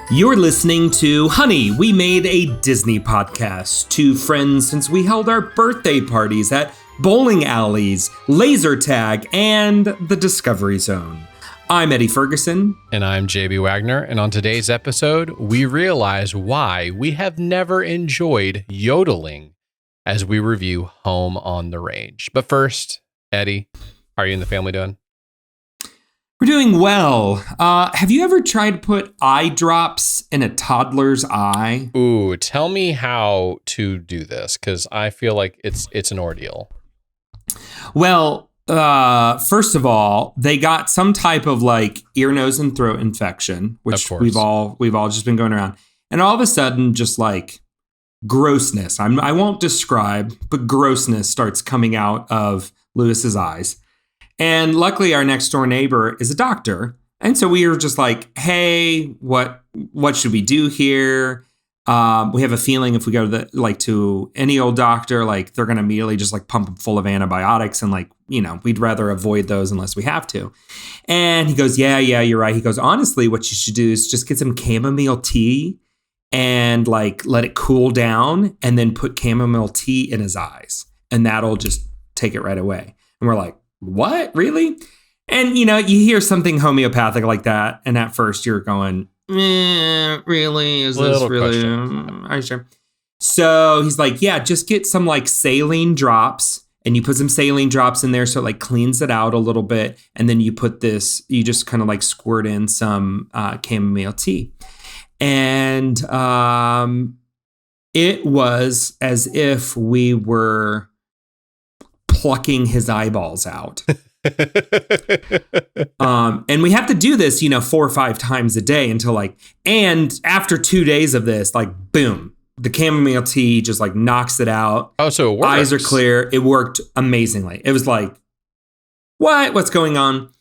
You're listening to Honey, We Made a Disney Podcast. Two friends since we held our birthday parties at bowling alleys, laser tag, and the Discovery Zone. I'm Eddie Ferguson. And I'm JB Waggoner. And on today's episode, we realize why we have never enjoyed yodeling as we review Home on the Range. But first, Eddie, how are you and the family doing? We're doing well. Have you ever tried to put eye drops in a toddler's eye? Ooh, tell me how to do this, because I feel like it's an ordeal. Well, first of all, they got some type of like ear, nose, and throat infection, which we've all just been going around. And all of a sudden, just like grossness. I won't describe, but grossness starts coming out of Lewis's eyes. And luckily, our next door neighbor is a doctor. And so we were just like, hey, what should we do here? We have a feeling if we go to any old doctor, like they're going to immediately just like pump them full of antibiotics. And like, we'd rather avoid those unless we have to. And he goes, yeah, you're right. He goes, honestly, what you should do is just get some chamomile tea and like let it cool down and then put chamomile tea in his eyes. And that'll just take it right away. And we're like, what? Really? And, you hear something homeopathic like that. And at first you're going, really? Is this really? Are you sure? So he's like, yeah, just get some like saline drops and you put some saline drops in there. So it like cleans it out a little bit. And then you just kind of like squirt in some chamomile tea. And it was as if we were plucking his eyeballs out. And we have to do this, 4 or 5 times a day and after 2 days of this, like, boom, the chamomile tea just like knocks it out. Oh, so it works. Eyes are clear. It worked amazingly. It was like, what's going on?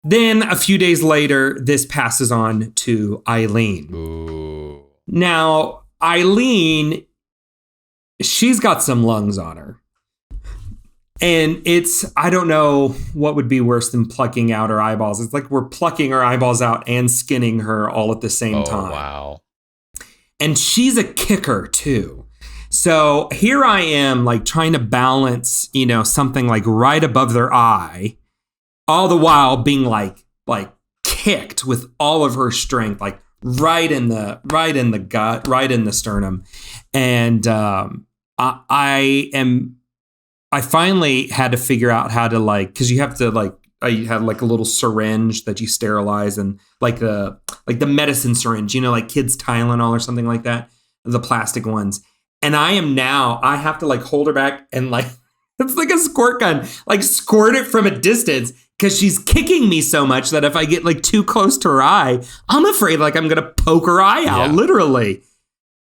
Then a few days later, this passes on to Eileen. Ooh. Now, Eileen, she's got some lungs on her. And I don't know what would be worse than plucking out her eyeballs. It's like we're plucking her eyeballs out and skinning her all at the same time. Wow. And she's a kicker too. So here I am like trying to balance, something like right above their eye, all the while being like kicked with all of her strength, like right in the gut, right in the sternum. And I finally had to figure out how to because you have to I had like a little syringe that you sterilize and like the medicine syringe, like kids Tylenol or something like that, the plastic ones. And I have to like hold her back and like, it's like a squirt gun, like squirt it from a distance because she's kicking me so much that if I get like too close to her eye, I'm afraid like I'm going to poke her eye out, literally.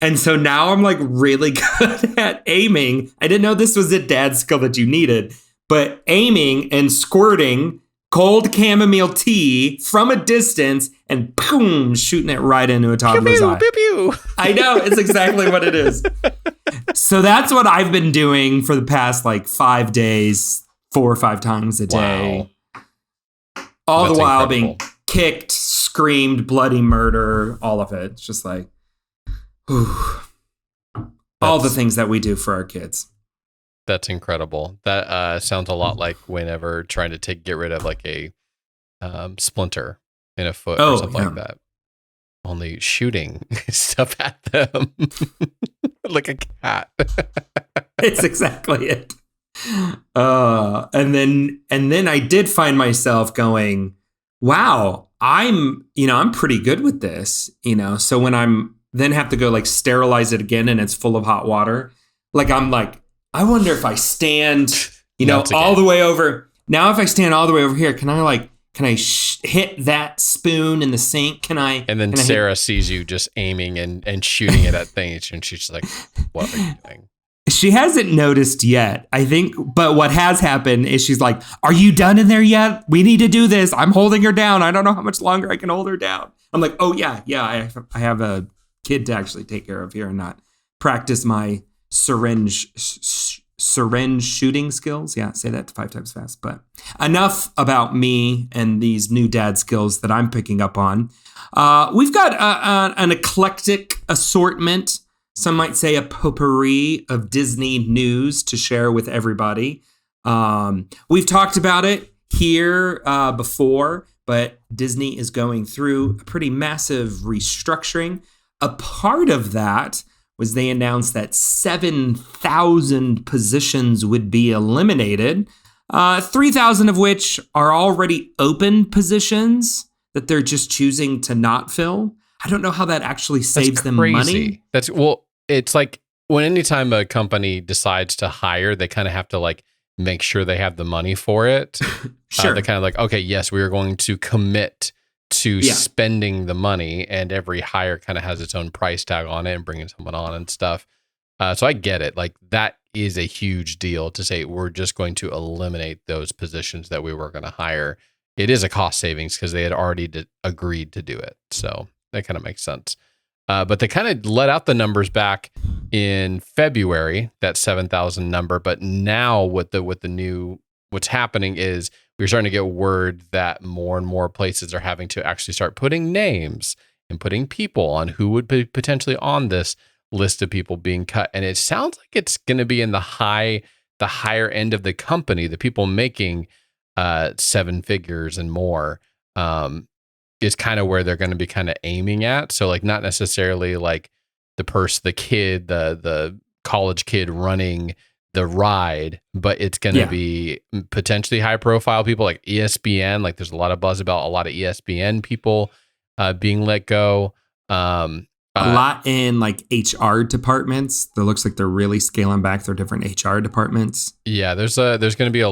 And so now I'm like really good at aiming. I didn't know this was a dad skill that you needed, but aiming and squirting cold chamomile tea from a distance and boom, shooting it right into a toddler's eye. Pew, pew. I know, it's exactly what it is. So that's what I've been doing for the past like 5 days, 4 or 5 times a day. Wow. All That's the while incredible. being kicked, screamed, bloody murder, all of it. It's just like, all the things that we do for our kids. That's incredible. That sounds a lot like whenever trying to get rid of like a splinter in a foot or something like that. Only shooting stuff at them like a cat. It's exactly it. And then I did find myself going, wow, I'm pretty good with this, So when I'm then have to go like sterilize it again and it's full of hot water. Like, I'm like, I wonder if I stand, all the way over. Now, if I stand all the way over here, can I hit that spoon in the sink? And then Sarah sees you just aiming and shooting it at things. And she's like, what are you doing? She hasn't noticed yet, I think. But what has happened is she's like, are you done in there yet? We need to do this. I'm holding her down. I don't know how much longer I can hold her down. I'm like, oh, yeah, I have a kid to actually take care of here and not practice my syringe syringe shooting skills. Yeah, say that 5 times fast. But enough about me and these new dad skills that I'm picking up on. We've got an eclectic assortment, some might say a potpourri of Disney news to share with everybody. We've talked about it here before, but Disney is going through a pretty massive restructuring. A part of that was they announced that 7,000 positions would be eliminated, 3,000 of which are already open positions that they're just choosing to not fill. I don't know how that actually saves them money. It's like when anytime a company decides to hire, they kind of have to like make sure they have the money for it. Sure. They're kind of like, okay, yes, we are going to commit to spending the money, and every hire kind of has its own price tag on it and bringing someone on and stuff. So I get it. Like that is a huge deal to say we're just going to eliminate those positions that we were going to hire. It is a cost savings because they had already agreed to do it. So that kind of makes sense. But they kind of let out the numbers back in February, that 7,000 number. But now what's happening is we're starting to get word that more and more places are having to actually start putting names and putting people on who would be potentially on this list of people being cut. And it sounds like it's going to be in the higher end of the company, the people making 7 figures and more. Is kind of where they're going to be kind of aiming at. So like not necessarily like the college kid running the ride, but it's going to be potentially high profile people like ESPN. Like there's a lot of buzz about a lot of ESPN people being let go. A lot in like HR departments. That looks like they're really scaling back their different HR departments. Yeah, there's going to be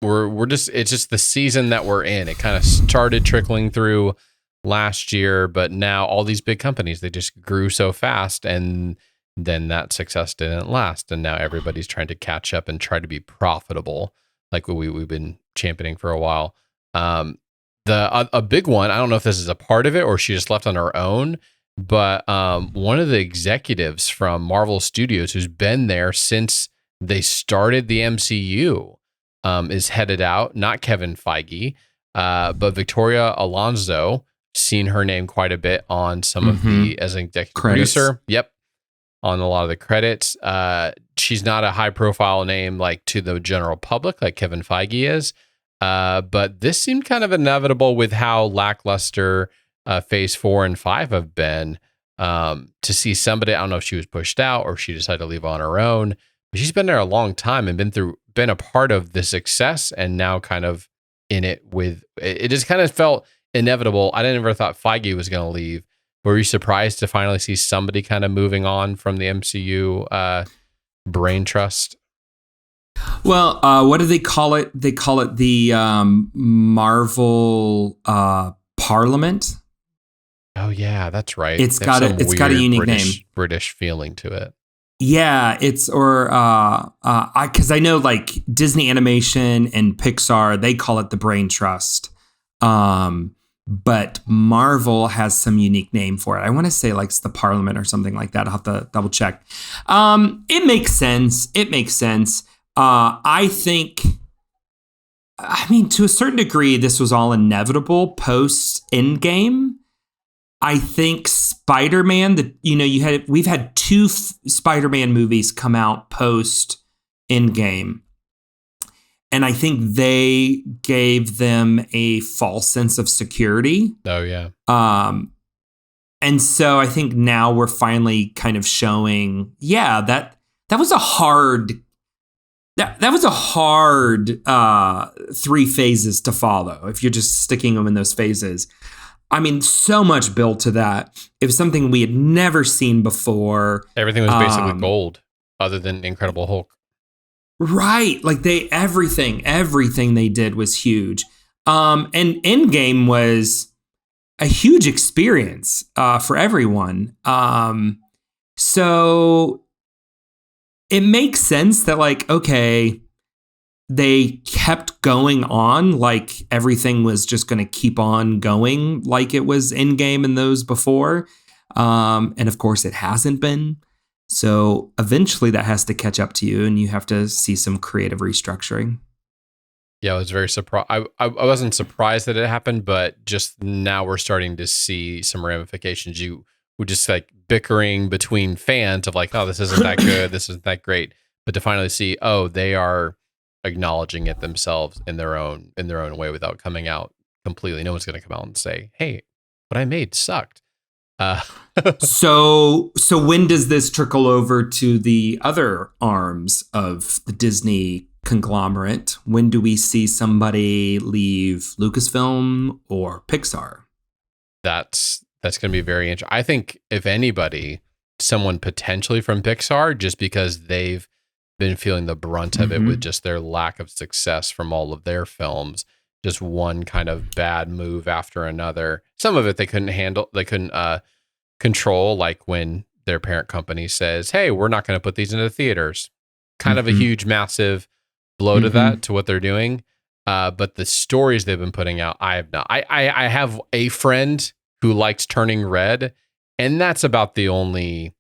it's just the season that we're in. It kind of started trickling through last year, but now all these big companies, they just grew so fast, and then that success didn't last. And now everybody's trying to catch up and try to be profitable, like we've been championing for a while. A big one, I don't know if this is a part of it or she just left on her own, but one of the executives from Marvel Studios who's been there since they started the MCU is headed out. Not Kevin Feige, but Victoria Alonso. Seen her name quite a bit on some of the, as an executive producer. Yep. On a lot of the credits. She's not a high profile name like to the general public like Kevin Feige is. But this seemed kind of inevitable with how lackluster phase 4 and 5 have been. To see somebody, I don't know if she was pushed out or she decided to leave on her own, but she's been there a long time and been a part of the success, and now kind of in it with it. Just kind of felt inevitable. I never thought Feige was going to leave. Were you surprised to finally see somebody kind of moving on from the MCU brain trust? Well, what do they call it? They call it the Marvel Parliament. Oh yeah, that's right. It's got a unique name, British feeling to it. Yeah, because I know like Disney Animation and Pixar, they call it the Brain Trust. But Marvel has some unique name for it. I want to say like it's the Parliament or something like that. I'll have to double check. It makes sense. I think, to a certain degree, this was all inevitable post Endgame. I think Spider-Man, we've had 2 Spider-Man movies come out post Endgame. And I think they gave them a false sense of security. Oh, yeah. And so I think now we're finally kind of showing, that was a hard 3 phases to follow if you're just sticking them in those phases. So much built to that. It was something we had never seen before. Everything was basically gold other than Incredible Hulk. Right. Like everything they did was huge. And Endgame was a huge experience for everyone. So it makes sense that like, okay, they kept going on like everything was just going to keep on going like it was Endgame and those before. And of course it hasn't been. So eventually that has to catch up to you and you have to see some creative restructuring. Yeah, I was very surprised. I wasn't surprised that it happened, but just now we're starting to see some ramifications. You were just like bickering between fans of like, oh, this isn't that good, this isn't that great. But to finally see, oh, they are acknowledging it themselves in their own way without coming out completely. No one's going to come out and say, hey, what I made sucked. So when does this trickle over to the other arms of the Disney conglomerate? When do we see somebody leave Lucasfilm or Pixar? That's going to be very interesting. I think if anybody, someone potentially from Pixar, just because they've been feeling the brunt of it with just their lack of success from all of their films, just one kind of bad move after another. Some of it they couldn't handle, they couldn't control, like when their parent company says, hey, we're not going to put these into theaters. Kind of a huge, massive blow to that, to what they're doing. But the stories they've been putting out, I have not. I have a friend who likes Turning Red, and that's about the only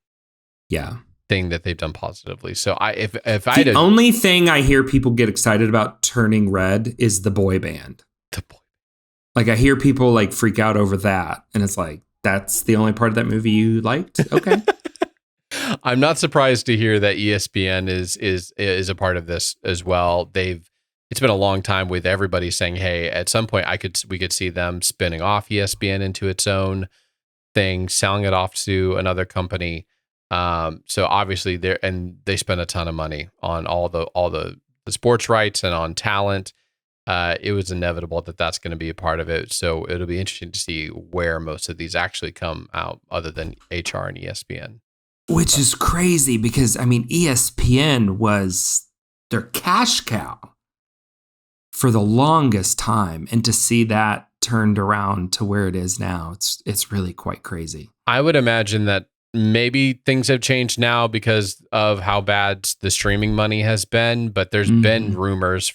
thing that they've done positively. So the only thing I hear people get excited about Turning Red is the boy band. Like I hear people like freak out over that, and it's like, that's the only part of that movie you liked? Okay. I'm not surprised to hear that ESPN is a part of this as well. It's been a long time with everybody saying, hey, at some point we could see them spinning off ESPN into its own thing, selling it off to another company. So obviously they spend a ton of money on all the sports rights and on talent. It was inevitable that that's going to be a part of it. So it'll be interesting to see where most of these actually come out, other than HR and ESPN. Which is crazy because, I mean, ESPN was their cash cow for the longest time. And to see that turned around to where it is now, it's really quite crazy. I would imagine that maybe things have changed now because of how bad the streaming money has been, but there's been rumors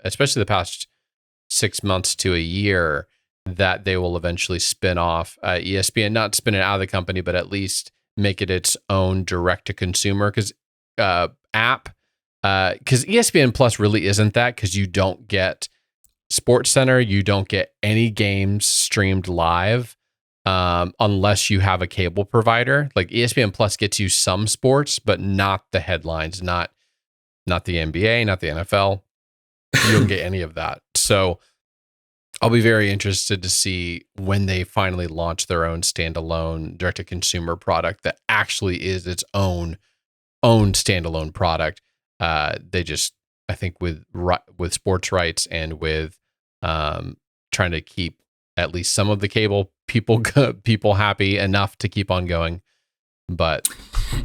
especially the past 6 months to a year, that they will eventually spin off ESPN, not spin it out of the company, but at least make it its own direct to consumer app. Because ESPN Plus really isn't that, because you don't get Sports Center, you don't get any games streamed live. Unless you have a cable provider. Like ESPN Plus gets you some sports, but not the headlines, not the NBA, not the NFL. You don't get any of that. So I'll be very interested to see when they finally launch their own standalone direct-to-consumer product that actually is its own standalone product. They just, I think with sports rights and with trying to keep at least some of the cable people happy enough to keep on going. But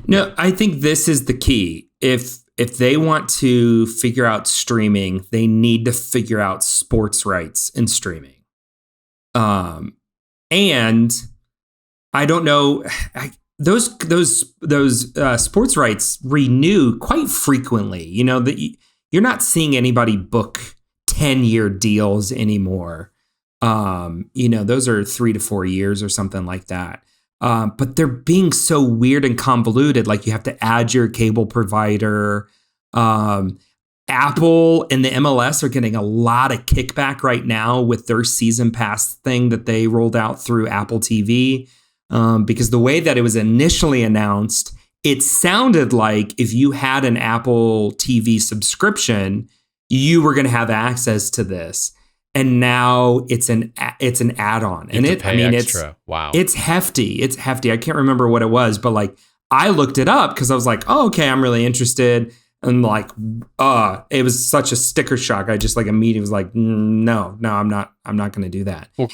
no, I think this is the key. If they want to figure out streaming, they need to figure out sports rights and streaming. And I don't know, those sports rights renew quite frequently. You know, that you're not seeing anybody book 10-year deals anymore. Those are 3 to 4 years or something like that. But they're being so weird and convoluted. Like you have to add your cable provider. Apple and the MLS are getting a lot of kickback right now with their season pass thing that they rolled out through Apple TV. Because the way that it was initially announced, it sounded like if you had an Apple TV subscription, you were going to have access to this. And now it's an add-on, and it's hefty. It's hefty. I can't remember what it was, but like I looked it up because I was like, oh, okay, I'm really interested. And like, it was such a sticker shock. I just like immediately was like, no, I'm not going to do that. Well,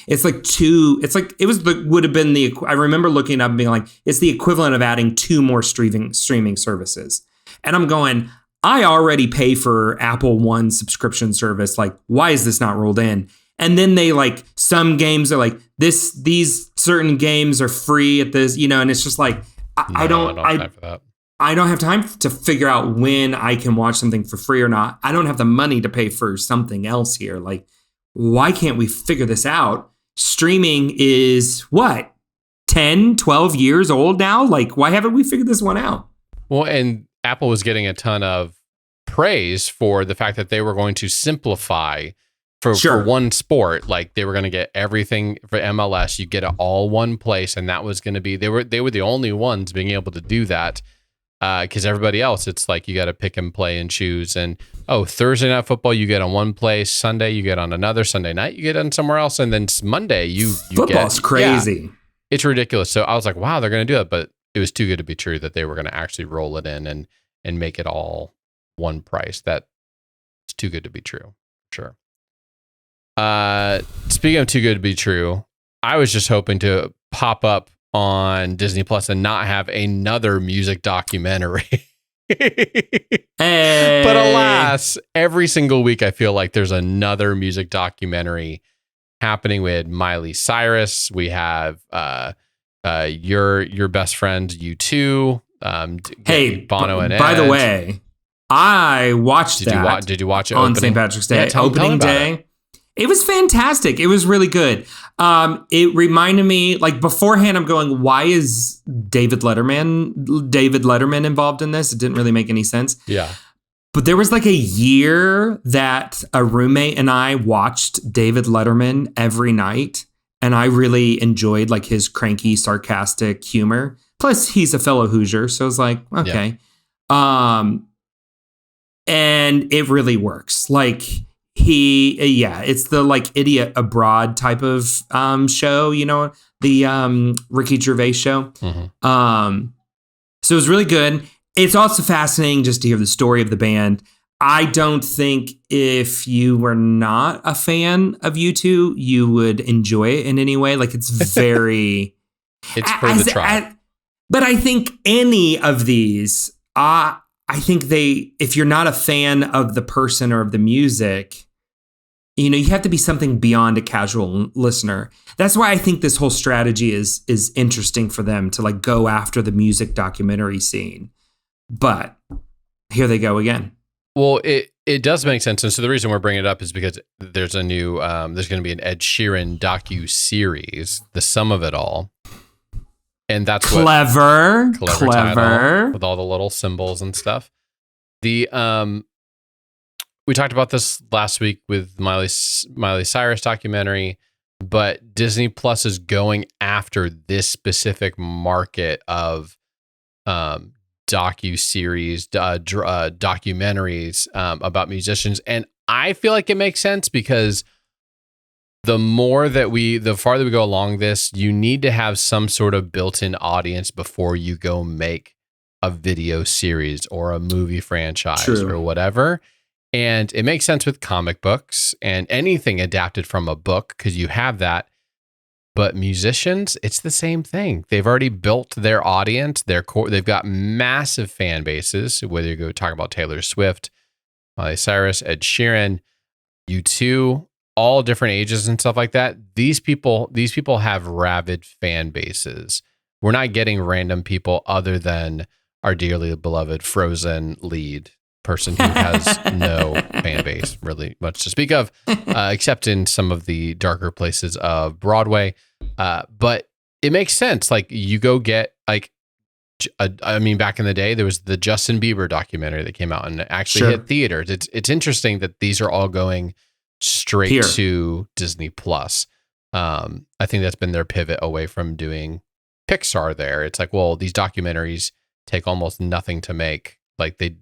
I remember looking up and being like, it's the equivalent of adding 2 more streaming services. And I'm going, I already pay for Apple One subscription service. Like, why is this not rolled in? And then they like, some games are like these certain games are free at this, and it's just like, I don't have time for that. I don't have time to figure out when I can watch something for free or not. I don't have the money to pay for something else here. Like, why can't we figure this out? Streaming is what? 10, 12 years old now? Like, why haven't we figured this one out? Well, and Apple was getting a ton of praise for the fact that they were going to simplify for one sport. Like they were going to get everything for MLS. You get it all one place, and that was going to be they were the only ones being able to do that. Because everybody else, it's like you got to pick and play and choose. And Thursday night football you get on one place, Sunday you get on another, Sunday night you get on somewhere else, and then Monday you football's get, crazy. Yeah, it's ridiculous. So I was like, wow, they're going to do that, but it was too good to be true that they were going to actually roll it in and make it all one price. That's too good to be true. Sure. Speaking of too good to be true, I was just hoping to pop up on Disney Plus and not have another music documentary. Hey. But alas, every single week I feel like there's another music documentary happening. We had Miley Cyrus. We have your best friend U2. Hey, Bono and Ed. By the way, I watched that. Did you watch it on St. Patrick's Day? Yeah, opening day. It was fantastic. It was really good. It reminded me, like beforehand, I'm going, why is David Letterman involved in this? It didn't really make any sense. Yeah. But there was like a year that a roommate and I watched David Letterman every night. And I really enjoyed like his cranky, sarcastic humor. Plus, he's a fellow Hoosier. So I was like, okay. Yeah. And it really works. Like, it's the like Idiot Abroad type of show, the Ricky Gervais show. Mm-hmm. So it was really good. It's also fascinating just to hear the story of the band. I don't think if you were not a fan of U2, you would enjoy it in any way. Like it's very... it's for the tribe. But I think any of these, I think if you're not a fan of the person or of the music, you have to be something beyond a casual listener. That's why I think this whole strategy is interesting for them to like go after the music documentary scene. But here they go again. Well, it does make sense. And so the reason we're bringing it up is because there's a new, there's going to be an Ed Sheeran docu-series, The Sum of It All. And that's clever title, with all the little symbols and stuff. We talked about this last week with Miley Cyrus documentary, but Disney Plus is going after this specific market of docu-series, documentaries about musicians. And I feel like it makes sense because the farther we go along this, you need to have some sort of built-in audience before you go make a video series or a movie franchise or whatever. And it makes sense with comic books and anything adapted from a book because you have that. But musicians, it's the same thing. They've already built their audience, their core. They've got massive fan bases, whether you go talk about Taylor Swift, Miley Cyrus, Ed Sheeran, U2, all different ages and stuff like that. These people have rabid fan bases. We're not getting random people other than our dearly beloved Frozen lead person who has no fan base really much to speak of, except in some of the darker places of Broadway. But it makes sense. Like you go get like, back in the day, there was the Justin Bieber documentary that came out and actually hit theaters. It's interesting that these are all going straight to Disney Plus. I think that's been their pivot away from doing Pixar there. It's like, well, these documentaries take almost nothing to make. Like they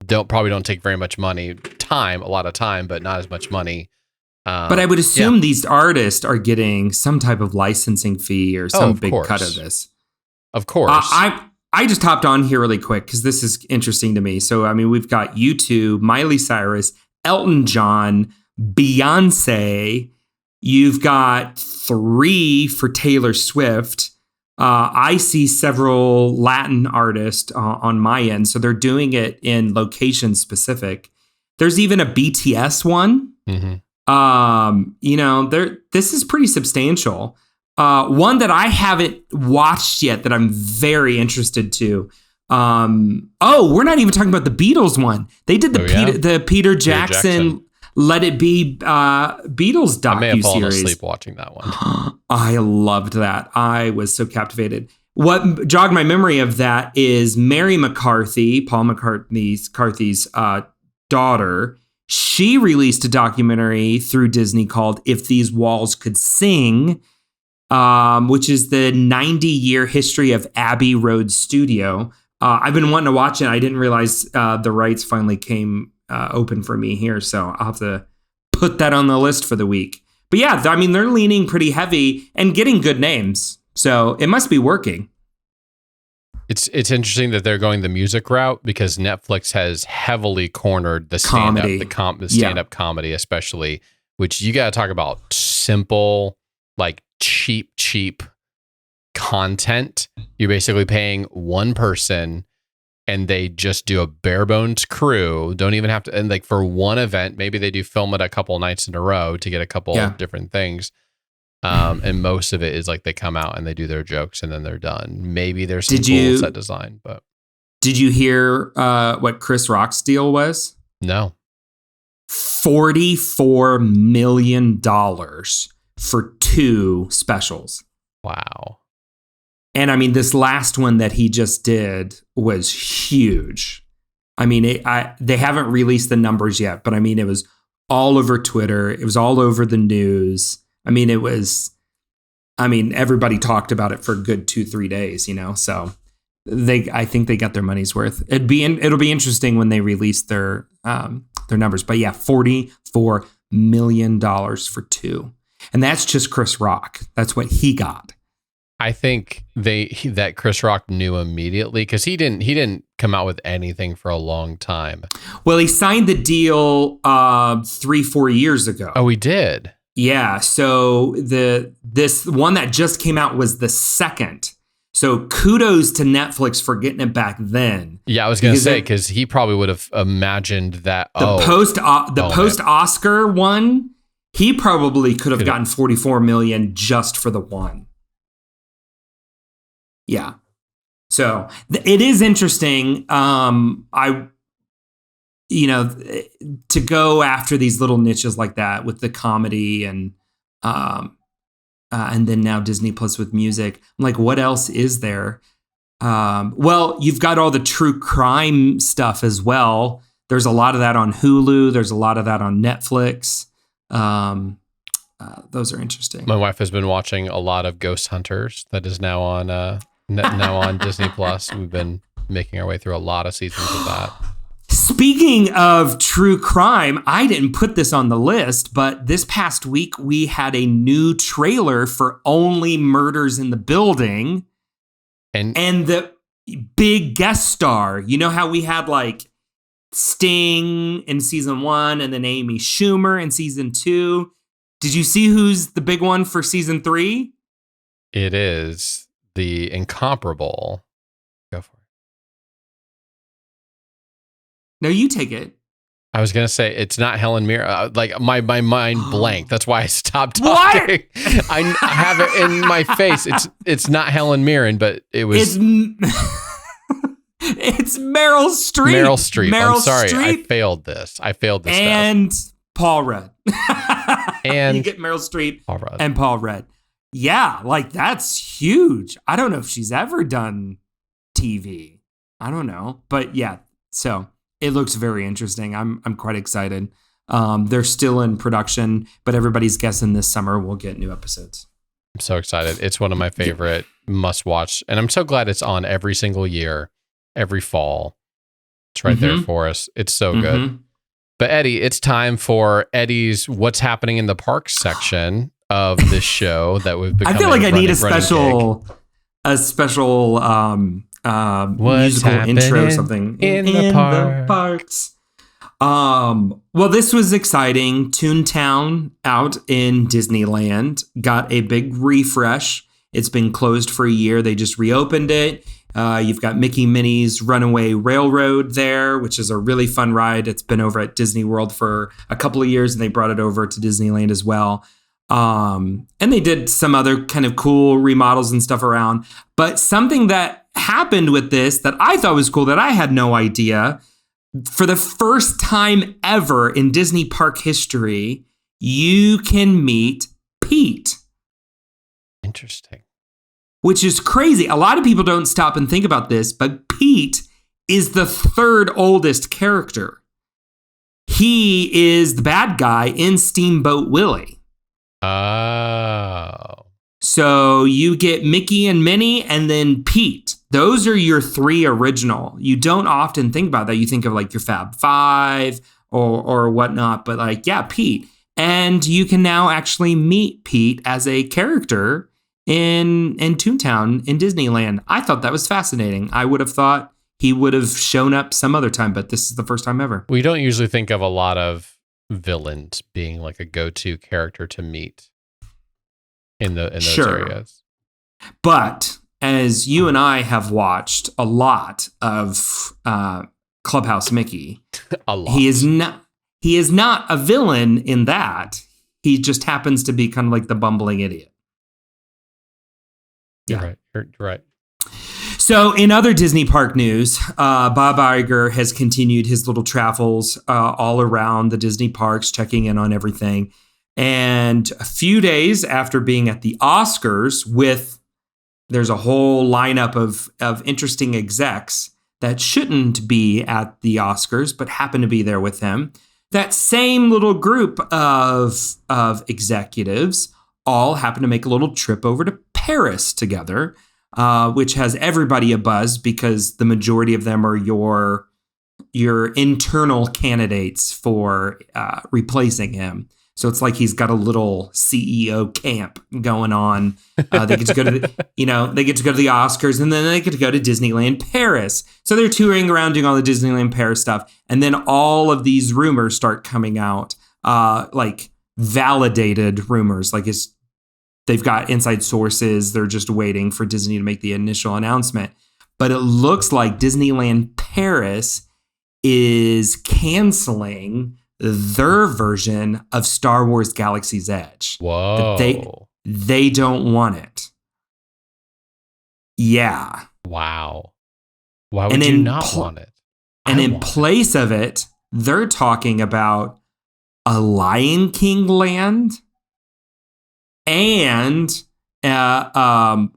probably don't take very much money, a lot of time, but not as much money. But I would assume these artists are getting some type of licensing fee or some big cut of this. Of course. I just hopped on here really quick because this is interesting to me. So, we've got U2, Miley Cyrus, Elton John, Beyonce. You've got 3 for Taylor Swift. I see several Latin artists on my end. So they're doing it in location specific. There's even a BTS one. Mm-hmm. This is pretty substantial. One that I haven't watched yet that I'm very interested to. We're not even talking about the Beatles one. They did the Peter Jackson Let It Be Beatles docuseries. I may have fallen asleep watching that one. I loved that. I was so captivated. what jogged my memory of that is Mary McCarthy, Paul McCarthy's daughter. She released a documentary through Disney called If These Walls Could Sing, which is the 90-year history of Abbey Road Studio. I've been wanting to watch it. I didn't realize the rights finally came open for me here, so I'll have to put that on the list for the week. But yeah, I mean, they're leaning pretty heavy and getting good names, so it must be working. It's interesting that they're going the music route because Netflix has heavily cornered the stand-up comedy, especially, which you got to talk about simple, like cheap content. You're basically paying one person and they just do a bare bones crew. Don't even have to, and like for one event, maybe they do film it a couple nights in a row to get a couple different things. And most of it is like they come out and they do their jokes and then they're done. Maybe there's some cool set design, but did you hear what Chris Rock's deal was? No. $44 million for 2 specials. Wow. And I mean, this last one that he just did was huge. I mean, they haven't released the numbers yet, but I mean, it was all over Twitter. It was all over the news. I mean, everybody talked about it for a good 2-3 days, so I think they got their money's worth. It'll be interesting when they release their numbers, but yeah, $44 million for 2. And that's just Chris Rock. That's what he got. I think that Chris Rock knew immediately because he didn't come out with anything for a long time. Well, he signed the deal 3-4 years ago. Oh, he did. Yeah, so this one that just came out was the second. So kudos to Netflix for getting it back then. Yeah, I was going to say because he probably would have imagined that post Oscar one, he probably could have gotten $44 million just for the one. Yeah, so it is interesting. To go after these little niches like that with the comedy and then now Disney Plus with music. I'm like, what else is there? Well, you've got all the true crime stuff as well. There's a lot of that on Hulu. There's a lot of that on Netflix. Those are interesting. My wife has been watching a lot of Ghost Hunters. That is now on Disney Plus. We've been making our way through a lot of seasons of that. Speaking of true crime, I didn't put this on the list, but this past week we had a new trailer for Only Murders in the Building. And the big guest star. You know how we had like Sting in season 1 and then Amy Schumer in season 2? Did you see who's the big one for season 3? It is the incomparable. Go for it. No, you take it. I was going to say, it's not Helen Mirren. Like my mind blanked. That's why I stopped talking. What? I have it in my face. It's not Helen Mirren, but it was. It's Meryl Streep. Meryl Streep. I'm sorry. I failed this. And stuff. Paul Rudd. And you get Meryl Streep and Paul Rudd. Yeah, like that's huge. I don't know if she's ever done TV. I don't know. But yeah, so it looks very interesting. I'm quite excited. They're still in production, but everybody's guessing this summer we'll get new episodes. I'm so excited. It's one of my favorite must watch. And I'm so glad it's on every single year, every fall. It's right there for us. It's so good. But Eddie, it's time for Eddie's What's Happening in the Parks section of this show that we've become. I feel like I need a special musical intro or something in the parks. Well, this was exciting. Toontown out in Disneyland got a big refresh. It's been closed for a year. They just reopened it. You've got Mickey Minnie's Runaway Railroad there, which is a really fun ride. It's been over at Disney World for a couple of years, and they brought it over to Disneyland as well. And they did some other kind of cool remodels and stuff around. But something that happened with this that I thought was cool that I had no idea, for the first time ever in Disney park history, you can meet Pete. Interesting. which is crazy. A lot of people don't stop and think about this, but Pete is the third oldest character. He is the bad guy in Steamboat Willie. Oh. So you get Mickey and Minnie and then Pete. Those are your three original. You don't often think about that. You think of like your Fab Five or whatnot, but like, yeah, Pete. And you can now actually meet Pete as a character in Toontown in Disneyland. I thought that was fascinating. I would have thought he would have shown up some other time, but this is the first time ever. We don't usually think of a lot of villains being like a go-to character to meet in those areas. But as you and I have watched a lot of Clubhouse Mickey, a lot. He is not a villain in that. He just happens to be kind of like the bumbling idiot. Yeah. You're right. So in other Disney park news, Bob Iger has continued his little travels all around the Disney parks, checking in on everything. And a few days after being at the Oscars there's a whole lineup of interesting execs that shouldn't be at the Oscars, but happen to be there with him. That same little group of executives all happen to make a little trip over to Paris together, which has everybody abuzz because the majority of them are your internal candidates for replacing him. So it's like he's got a little CEO camp going on. They get to go to the Oscars, and then they get to go to Disneyland Paris. So they're touring around doing all the Disneyland Paris stuff, and then all of these rumors start coming out, like validated rumors. Like they've got inside sources. They're just waiting for Disney to make the initial announcement. But it looks like Disneyland Paris is canceling their version of Star Wars Galaxy's Edge. Whoa. They don't want it. Yeah. Wow. Why would you not want it? And in place of it, they're talking about a Lion King land and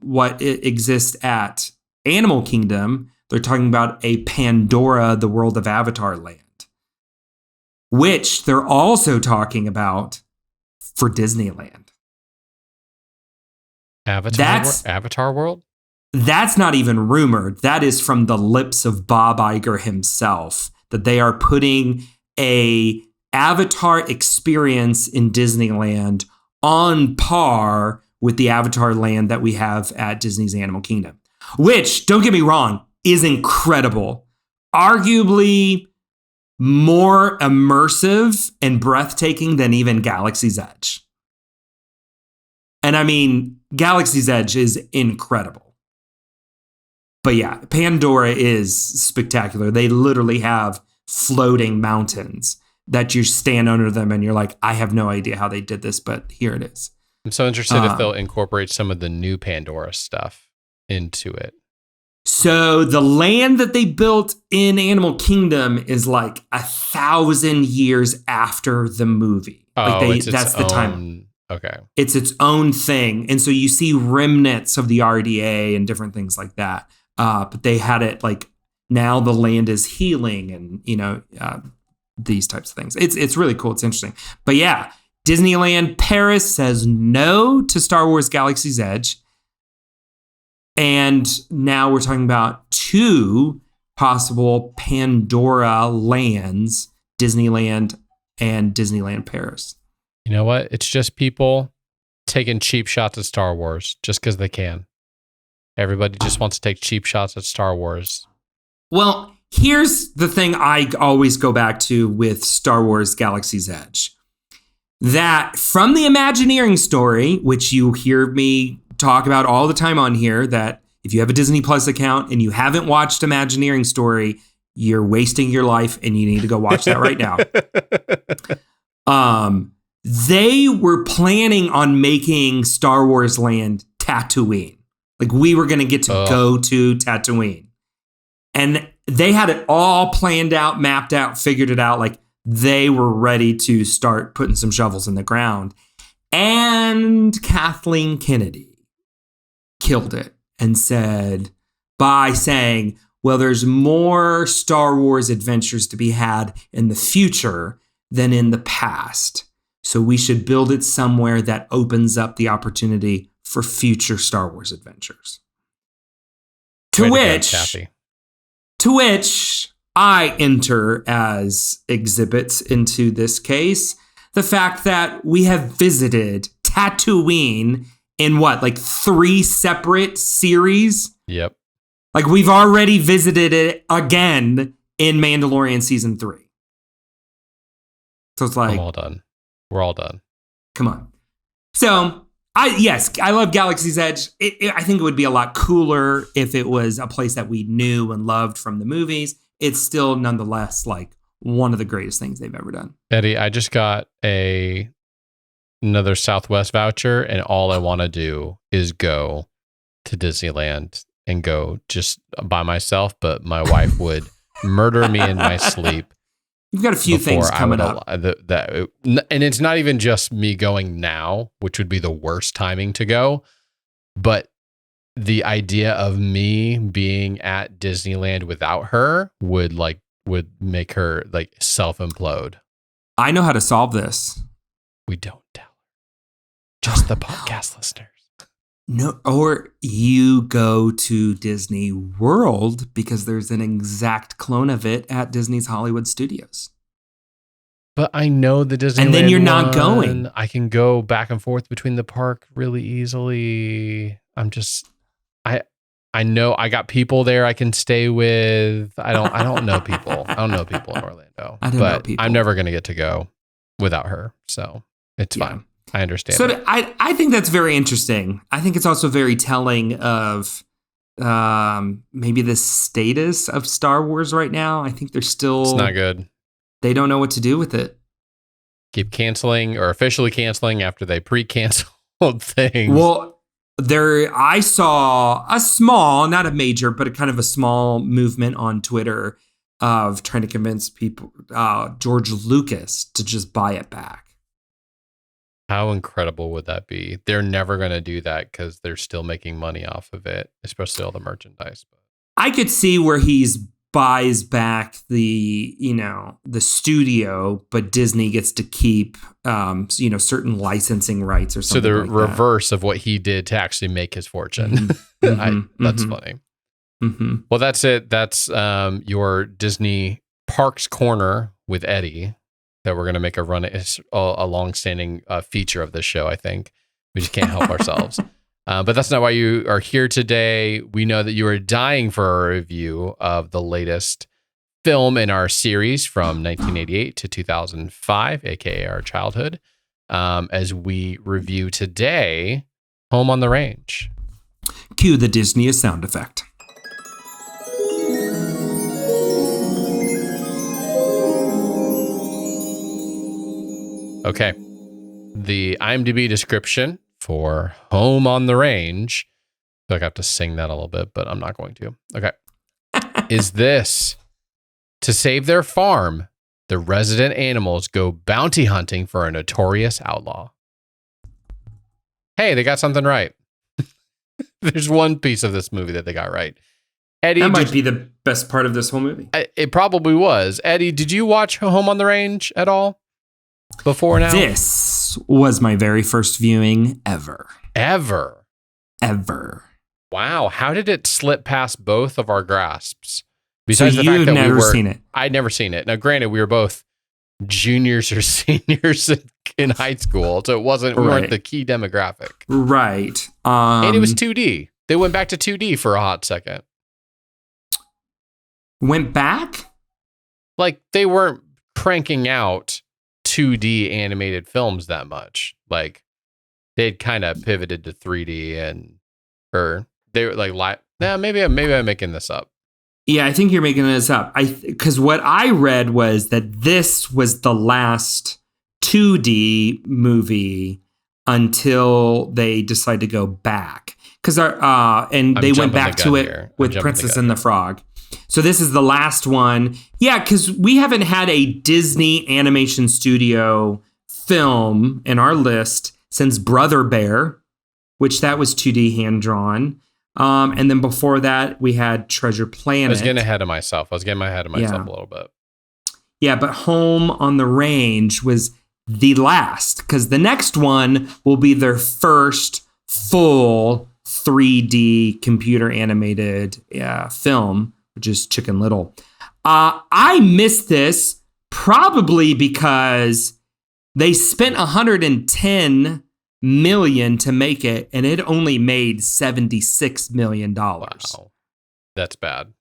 what exists at Animal Kingdom. They're talking about a Pandora, the World of Avatar land, which they're also talking about for Disneyland. Avatar World? That's not even rumored. That is from the lips of Bob Iger himself, that they are putting a Avatar experience in Disneyland on par with the Avatar land that we have at Disney's Animal Kingdom, which, don't get me wrong, is incredible. Arguably more immersive and breathtaking than even Galaxy's Edge. And I mean, Galaxy's Edge is incredible. But yeah, Pandora is spectacular. They literally have floating mountains that you stand under them and you're like, I have no idea how they did this, but here it is. I'm so interested if they'll incorporate some of the new Pandora stuff into it. So the land that they built in Animal Kingdom is like 1,000 years after the movie. That's the time. Okay. It's its own thing. And so you see remnants of the RDA and different things like that. But they had it like, now the land is healing and, these types of things. It's really cool. It's interesting. But yeah, Disneyland Paris says no to Star Wars Galaxy's Edge. And now we're talking about 2 possible Pandora lands, Disneyland and Disneyland Paris. You know what? It's just people taking cheap shots at Star Wars just because they can. Everybody just wants to take cheap shots at Star Wars. Well, here's the thing I always go back to with Star Wars Galaxy's Edge. That from the Imagineering story, which you hear me talk about all the time on here, that if you have a Disney Plus account and you haven't watched Imagineering story, you're wasting your life and you need to go watch that right now. They were planning on making Star Wars Land Tatooine. Like we were going to get to go to Tatooine. And they had it all planned out, mapped out, figured it out. Like they were ready to start putting some shovels in the ground. And Kathleen Kennedy killed it and said, by saying, well, there's more Star Wars adventures to be had in the future than in the past. So we should build it somewhere that opens up the opportunity for future Star Wars adventures. To which I enter as exhibits into this case the fact that we have visited Tatooine in 3 separate series? Yep. Like, we've already visited it again in Mandalorian season 3. So it's like, I'm all done. We're all done. Come on. So I love Galaxy's Edge. I think it would be a lot cooler if it was a place that we knew and loved from the movies. It's still nonetheless like one of the greatest things they've ever done. Eddie, I just got another Southwest voucher, and all I want to do is go to Disneyland and go just by myself, but my wife would murder me in my sleep. You've got a few things coming up. And it's not even just me going now, which would be the worst timing to go, but the idea of me being at Disneyland without her would make her like self implode. I know how to solve this. We don't tell her. Just the podcast listeners. No, or you go to Disney World because there's an exact clone of it at Disney's Hollywood Studios. But I know the Disneyland and then you're not going. I can go back and forth between the park really easily. I know I got people there I can stay with. I don't know people. I don't know people in Orlando. I'm never going to get to go without her. So it's fine. I understand. So I think that's very interesting. I think it's also very telling of maybe the status of Star Wars right now. I think they're still... It's not good. They don't know what to do with it. Keep canceling or officially canceling after they pre-canceled things. Well, I saw a small, not a major, but a kind of a small movement on Twitter of trying to convince people, George Lucas, to just buy it back. How incredible would that be? They're never going to do that because they're still making money off of it, especially all the merchandise. I could see where he's buys back the studio, but Disney gets to keep, certain licensing rights or something. So the reverse of what he did to actually make his fortune. That's funny. Mm-hmm. Well, that's it. That's your Disney Parks Corner with Eddie. That we're going to make a run. It's a long-standing feature of this show, I think. We just can't help ourselves. But that's not why you are here today. We know that you are dying for a review of the latest film in our series from 1988 to 2005, aka our childhood, as we review today Home on the Range. Cue the Disney sound effect. Okay. The IMDb description for Home on the Range, I feel like I have to sing that a little bit, but I'm not going to. Okay. Is this: to save their farm, the resident animals go bounty hunting for a notorious outlaw. Hey, they got something right. There's one piece of this movie that they got right. Eddie, that might be the best part of this whole movie. It probably was. Eddie, did you watch Home on the Range at all? Before now? This was my very first viewing ever. Ever? Wow. How did it slip past both of our grasps? Besides the fact that never seen it. I'd never seen it. Now, granted, we were both juniors or seniors in high school, so we weren't the key demographic. Right. And it was 2D. They went back to 2D for a hot second. Went back? Like, they weren't cranking out 2D animated films that much. Like, they'd kind of pivoted to 3D or they were like, maybe I'm making this up. Yeah, I think you're making this up. Because what I read was that this was the last 2D movie until they decided to go back. Because they went back to it with Princess and the Frog. So this is the last one. Yeah, because we haven't had a Disney animation studio film in our list since Brother Bear, which that was 2D hand-drawn. And then before that, we had Treasure Planet. I was getting ahead of myself a little bit. Yeah, but Home on the Range was the last, because the next one will be their first full 3D computer animated film, which is Chicken Little. I missed this probably because they spent $110 million to make it, and it only made $76 million. Wow. That's bad.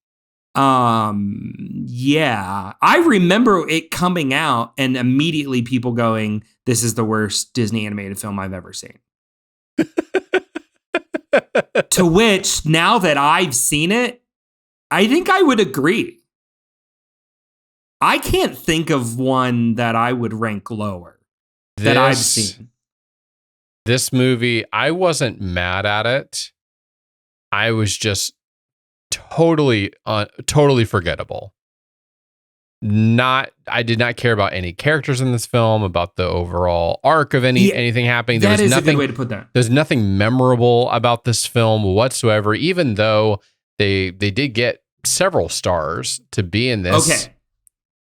Yeah, I remember it coming out and immediately people going, "This is the worst Disney animated film I've ever seen." To which, now that I've seen it, I think I would agree. I can't think of one that I would rank lower that I've seen. This movie, I wasn't mad at it. I was just totally forgettable. I did not care about any characters in this film, about the overall arc of anything happening. That is a good way to put that. There's nothing memorable about this film whatsoever, even though they did get several stars to be in this.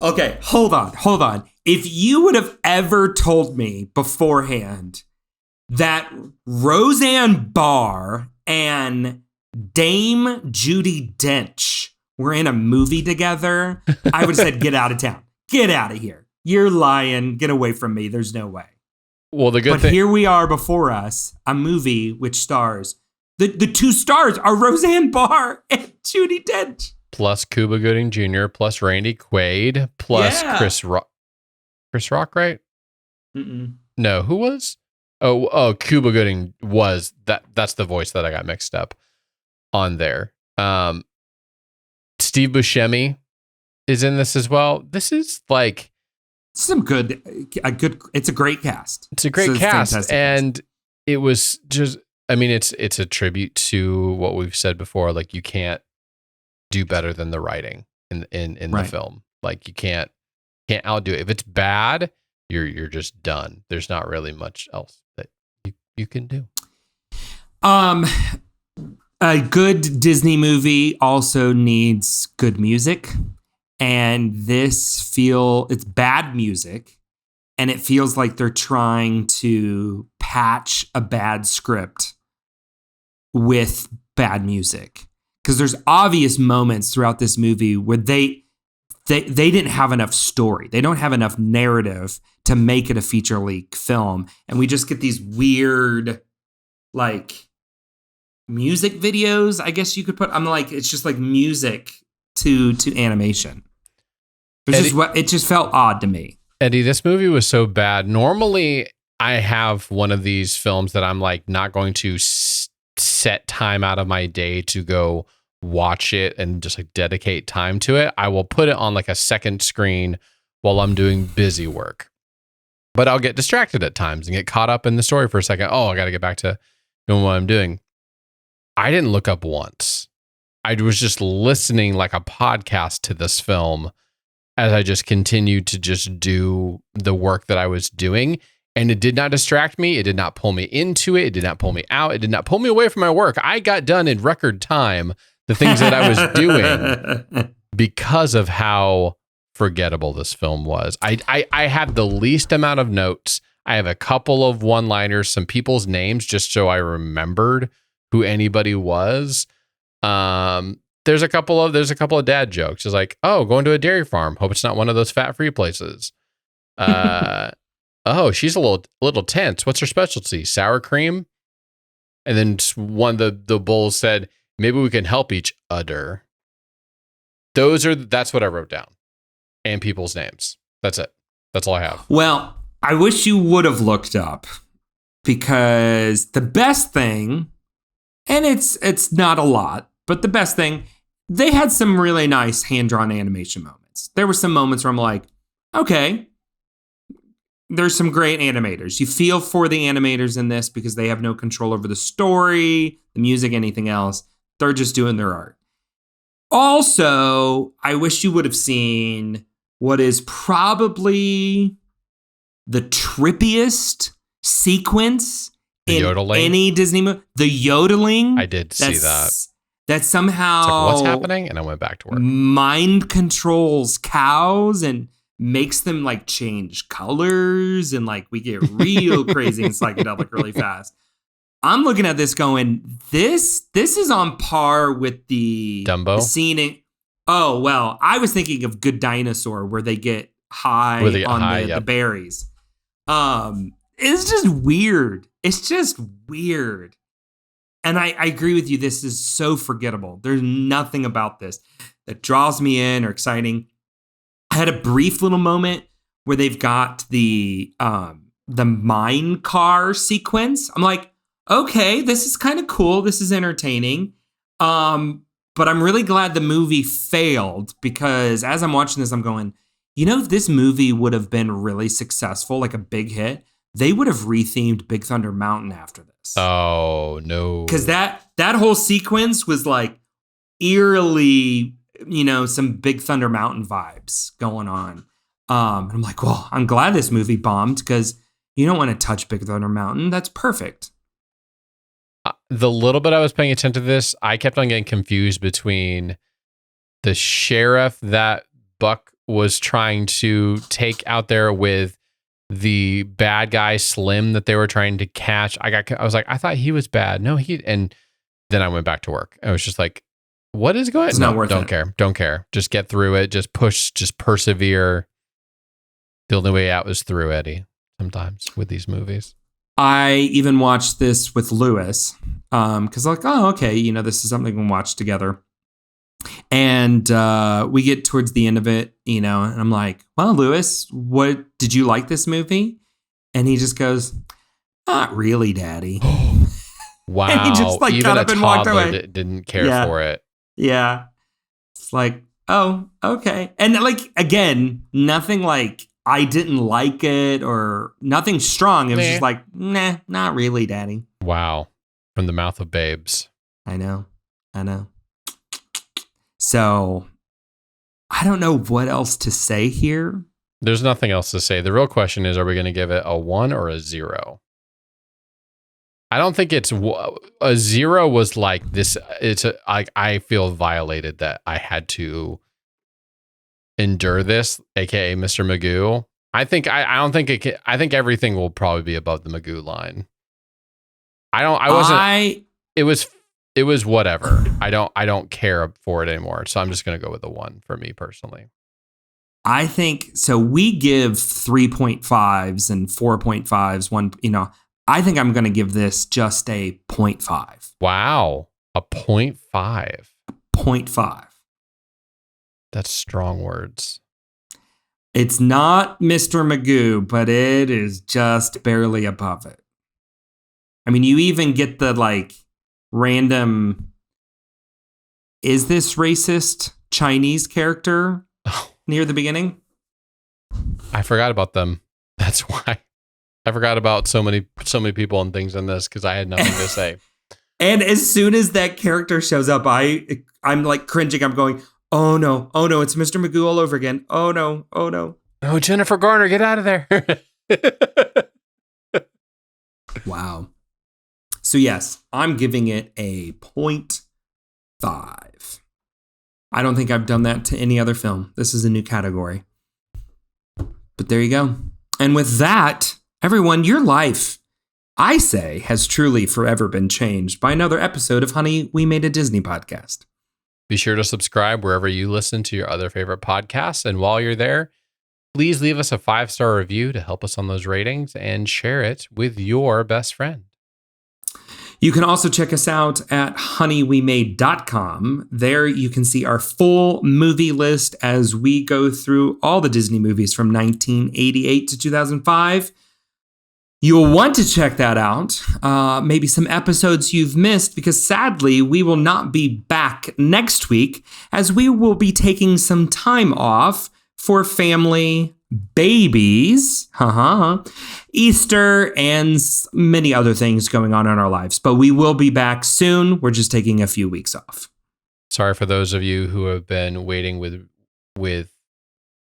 Okay, hold on. If you would have ever told me beforehand that Roseanne Barr and Dame Judi Dench were in a movie together, I would have said, get out of town. Get out of here. You're lying. Get away from me. There's no way. Well, but here we are before us, a movie which stars, the two stars are Roseanne Barr and Judi Dench. Plus Cuba Gooding Jr., plus Randy Quaid, plus Chris Rock. Chris Rock, right? Mm-mm. No, who was? Oh, Cuba Gooding was. That's the voice that I got mixed up on there. Steve Buscemi is in this as well. This is like it's a great cast. It's a great cast, and it was just, I mean, it's a tribute to what we've said before. Like, you can't do better than the writing in the film. Like, you can't outdo it. If it's bad, you're just done. There's not really much else that you can do. A good Disney movie also needs good music, and it's bad music, and it feels like they're trying to patch a bad script with bad music. Because there's obvious moments throughout this movie where they didn't have enough story. They don't have enough narrative to make it a feature-length film. And we just get these weird, like, music videos, I guess you could put. I'm like, it's just like music to animation. It just felt odd to me. Eddie, this movie was so bad. Normally, I have one of these films that I'm like not going to set time out of my day to go watch it and just like dedicate time to it. I will put it on like a second screen while I'm doing busy work. But I'll get distracted at times and get caught up in the story for a second. Oh, I got to get back to doing what I'm doing. I didn't look up once. I was just listening like a podcast to this film as I just continued to just do the work that I was doing. And it did not distract me. It did not pull me into it. It did not pull me out. It did not pull me away from my work. I got done in record time, the things that I was doing, because of how forgettable this film was. I had the least amount of notes. I have a couple of one-liners, some people's names, just so I remembered who anybody was. There's a couple of dad jokes. It's like, oh, going to a dairy farm. Hope it's not one of those fat-free places. Oh, she's a little tense. What's her specialty? Sour cream? And then one of the bulls said, maybe we can help each other. That's what I wrote down. And people's names. That's it. That's all I have. Well, I wish you would have looked up, because the best thing, and it's not a lot, but the best thing, they had some really nice hand-drawn animation moments. There were some moments where I'm like, okay, there's some great animators. You feel for the animators in this because they have no control over the story, the music, anything else. They're just doing their art. Also, I wish you would have seen what is probably the trippiest sequence The yodeling? Any Disney movie. The yodeling. I did see that. That somehow. It's like, what's happening? And I went back to work. Mind controls cows and makes them like change colors. And like we get real crazy and psychedelic really fast. I'm looking at this going, this is on par with the Dumbo? The scene in. Oh, well, I was thinking of Good Dinosaur where they get high on the berries. It's just weird. It's just weird. And I agree with you. This is so forgettable. There's nothing about this that draws me in or exciting. I had a brief little moment where they've got the mine car sequence. I'm like, okay, this is kind of cool. This is entertaining. But I'm really glad the movie failed because as I'm watching this, I'm going, if this movie would have been really successful, like a big hit, they would have rethemed Big Thunder Mountain after this. Oh, no. Because that whole sequence was like eerily, some Big Thunder Mountain vibes going on. And I'm like, well, I'm glad this movie bombed because you don't want to touch Big Thunder Mountain. That's perfect. The little bit I was paying attention to this, I kept on getting confused between the sheriff that Buck was trying to take out there with the bad guy Slim that they were trying to catch. I was like, I thought he was bad. No, and then I went back to work. I was just like, what is going on? It's not worth it. Don't care. Just get through it. Just push, just persevere. The only way out is through, Eddie, sometimes with these movies. I even watched this with Lewis because like, oh, okay, this is something we can watch together. And we get towards the end of it, and I'm like, well, Lewis, what did you like this movie? And he just goes, not really, Daddy. Wow. And he just like even got a up and walked away. Didn't care for it. Yeah. It's like, oh, okay. And like, again, nothing like I didn't like it or nothing strong. It was just like, nah, not really, Daddy. Wow. From the mouth of babes. I know. So I don't know what else to say here. There's nothing else to say. The real question is, are we going to give it a 1 or a 0? I don't think it's a 0 was like this. I feel violated that I had to endure this, aka Mr. Magoo. I think everything will probably be above the Magoo line. It was whatever. I don't care for it anymore. So I'm just going to go with a 1 for me personally. I think so. We give 3.5s and 4.5s. I think I'm going to give this just a 0.5. Wow. A 0.5. 0.5. That's strong words. It's not Mr. Magoo, but it is just barely above it. I mean, you even get the like random, is this racist Chinese character near the beginning? I forgot about them. That's why. I forgot about so many people and things in this because I had nothing to say. And as soon as that character shows up, I'm like cringing. I'm going, oh no, it's Mr. Magoo all over again. Oh no. Oh, Jennifer Garner, get out of there. Wow. So yes, I'm giving it a 0.5. I don't think I've done that to any other film. This is a new category. But there you go. And with that, everyone, your life, I say, has truly forever been changed by another episode of Honey, We Made a Disney Podcast. Be sure to subscribe wherever you listen to your other favorite podcasts. And while you're there, please leave us a 5-star review to help us on those ratings and share it with your best friend. You can also check us out at honeywemade.com. There you can see our full movie list as we go through all the Disney movies from 1988 to 2005. You'll want to check that out. Maybe some episodes you've missed, because sadly, we will not be back next week as we will be taking some time off for family, babies, Easter, and many other things going on in our lives. But we will be back soon. We're just taking a few weeks off. Sorry for those of you who have been waiting with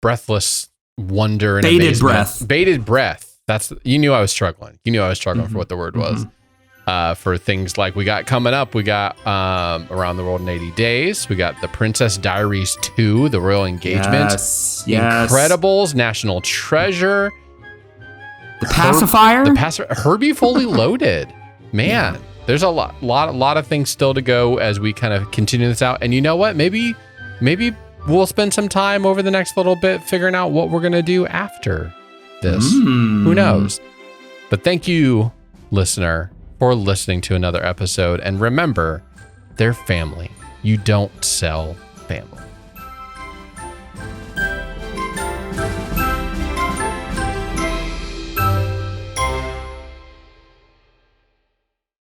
breathless wonder and bated amazement. breath. Bated breath. You knew I was struggling. For what the word was. for things like we got coming up. We got Around the World in 80 Days. We got The Princess Diaries 2, The Royal Engagement. Yes. Incredibles, National Treasure. The Pacifier? Herbie Fully Loaded. Man, there's a lot of things still to go as we kind of continue this out. And you know what? Maybe we'll spend some time over the next little bit figuring out what we're going to do after this. Who knows? But thank you, listener, for listening to another episode. And remember, they're family. You don't sell family.